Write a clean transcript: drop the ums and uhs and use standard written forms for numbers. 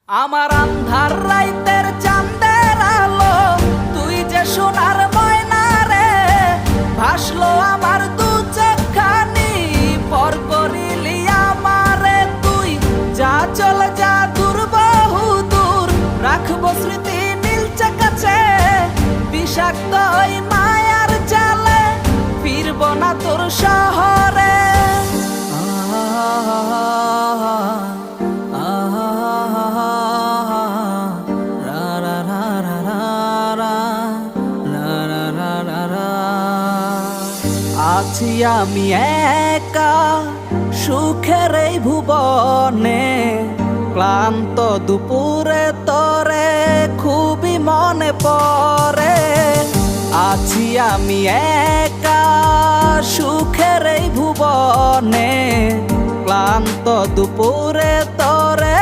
আমার আন্ধার রাইতের চাঁদের আলো, তুই যে সোনার ময়না রে, ভাসলো আমার দু চোখখানি, পর করিলি আমারে তুই। যা চল যা দূর বহু দূর, রাখবো স্মৃতি নীলচে কাছে, বিষাক্ত ওই মায়ার জালে ফিরব না তোর শহরে। আছি আমি একা সুখের এই ভুবনে, ক্লান্ত দুপুরে তরে খুবই মনে পড়ে। আছি আমি একা সুখের এই ভুবনে, ক্লান্ত দুপুরে তরে